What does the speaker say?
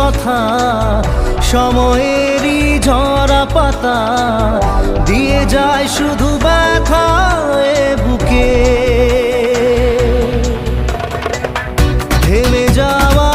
কথা, সময়েরই ঝরা পাতা দিয়ে যায় শুধু ব্যথা এ বুকে। থেমে যাওয়া